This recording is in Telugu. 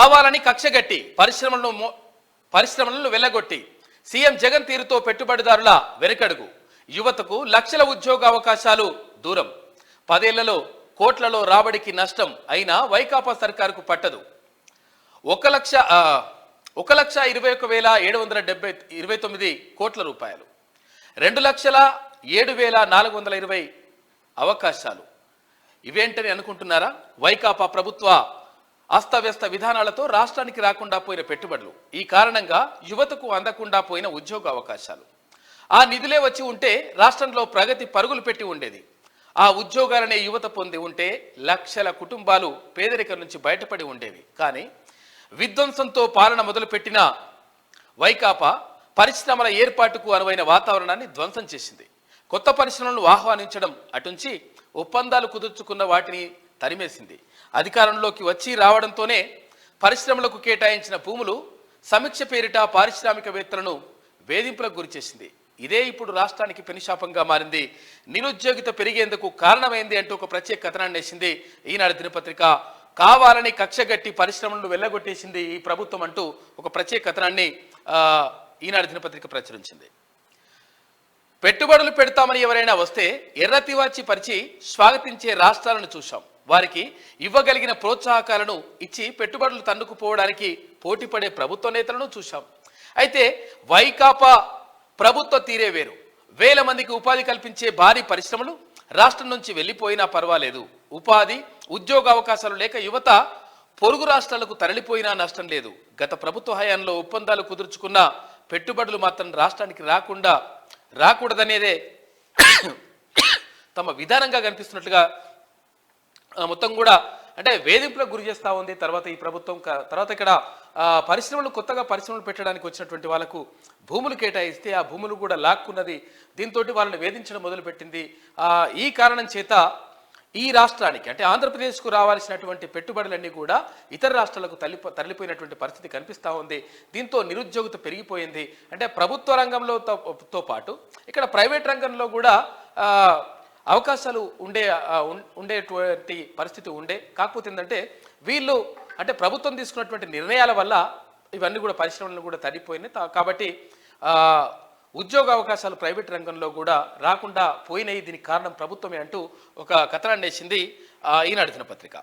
కావాలని కక్షగట్టి పరిశ్రమలను వెళ్లగొట్టి సీఎం జగన్ తీరుతో పెట్టుబడిదారుల వెనకడుగు, యువతకు లక్షల ఉద్యోగ అవకాశాలు దూరం, 10 ఏళ్లలో కోట్లలో రాబడికి నష్టం అయినా వైకాపా సర్కారుకు పట్టదు. 1,21,729 కోట్ల రూపాయలు, 2,07,420 అవకాశాలు. ఇవేంటని అనుకుంటున్నారా? వైకాపా ప్రభుత్వ అస్తవ్యస్త విధానాలతో రాష్ట్రానికి రాకుండా పోయిన పెట్టుబడులు, ఈ కారణంగా యువతకు అందకుండా పోయిన ఉద్యోగ అవకాశాలు. ఆ నిధులే వచ్చి ఉంటే రాష్ట్రంలో ప్రగతి పరుగులు పెట్టి ఉండేది. ఆ ఉద్యోగాలనే యువత పొంది ఉంటే లక్షల కుటుంబాలు పేదరికం నుంచి బయటపడి ఉండేవి. కానీ విధ్వంసంతో పాలన మొదలుపెట్టిన వైకాపా పరిశ్రమల ఏర్పాటుకు అనువైన వాతావరణాన్ని ధ్వంసం చేసింది. కొత్త పరిశ్రమలను ఆహ్వానించడం అటుంచి ఒప్పందాలు కుదుర్చుకున్న వాటిని తరిమేసింది. అధికారంలోకి వచ్చి రావడంతోనే పరిశ్రమలకు కేటాయించిన భూములు సమీక్ష పేరిట పారిశ్రామికవేత్తలను వేధింపులకు గురిచేసింది. ఇదే ఇప్పుడు రాష్ట్రానికి పెనుశాపంగా మారింది. నిరుద్యోగిత పెరిగేందుకు కారణమైంది అంటూ ఒక ప్రత్యేక కథనాన్ని వేసింది ఈనాడు దినపత్రిక. కావాలని కక్షగట్టి పరిశ్రమలను వెళ్ళగొట్టేసింది ఈ ప్రభుత్వం అంటూ ఒక ప్రత్యేక కథనాన్ని ఈనాడు దినపత్రిక ప్రచురించింది. పెట్టుబడులు పెడతామని ఎవరైనా వస్తే ఎర్రతివాచి పరిచి స్వాగతించే రాష్ట్రాలను చూశాం. వారికి ఇవ్వగలిగిన ప్రోత్సాహకాలను ఇచ్చి పెట్టుబడులు తన్నుకుపోవడానికి పోటీపడే ప్రభుత్వ నేతలను చూశాం. అయితే వైకాపా ప్రభుత్వ తీరే వేరు. వేల మందికి ఉపాధి కల్పించే భారీ పరిశ్రమలు రాష్ట్రం నుంచి వెళ్ళిపోయినా పర్వాలేదు. ఉపాధి ఉద్యోగ అవకాశాలు లేక యువత పొరుగు రాష్ట్రాలకు తరలిపోయినా నష్టం లేదు. గత ప్రభుత్వ హయాంలో ఒప్పందాలు కుదుర్చుకున్న పెట్టుబడులు మాత్రం రాష్ట్రానికి రాకూడదనేదే తమ విధానంగా కనిపిస్తున్నట్లుగా మొత్తం కూడా అంటే వేధింపులకు గురి చేస్తూ ఉంది. తర్వాత ఈ ప్రభుత్వం తర్వాత ఇక్కడ కొత్తగా పరిశ్రమలు పెట్టడానికి వచ్చినటువంటి వాళ్ళకు భూములు కేటాయిస్తే ఆ భూములు కూడా లాక్కున్నది. దీంతో వాళ్ళని వేధించడం మొదలుపెట్టింది. ఈ కారణం చేత ఈ రాష్ట్రానికి అంటే ఆంధ్రప్రదేశ్కు రావాల్సినటువంటి పెట్టుబడులన్నీ కూడా ఇతర రాష్ట్రాలకు తరలిపోయినటువంటి పరిస్థితి కనిపిస్తూ ఉంది. దీంతో నిరుద్యోగిత పెరిగిపోయింది. అంటే ప్రభుత్వ రంగంతో పాటు ఇక్కడ ప్రైవేట్ రంగంలో కూడా అవకాశాలు ఉండేటువంటి పరిస్థితి ఉండే. కాకపోతే ఏంటంటే వీళ్ళు అంటే ప్రభుత్వం తీసుకున్నటువంటి నిర్ణయాల వల్ల ఇవన్నీ కూడా పరిశ్రమలను కూడా తరిగిపోయినాయి. కాబట్టి ఉద్యోగ అవకాశాలు ప్రైవేట్ రంగంలో కూడా రాకుండా పోయినాయి. దీనికి కారణం ప్రభుత్వమే అంటూ ఒక కథనాన్ని వేసింది ఈనాడు దినపత్రిక.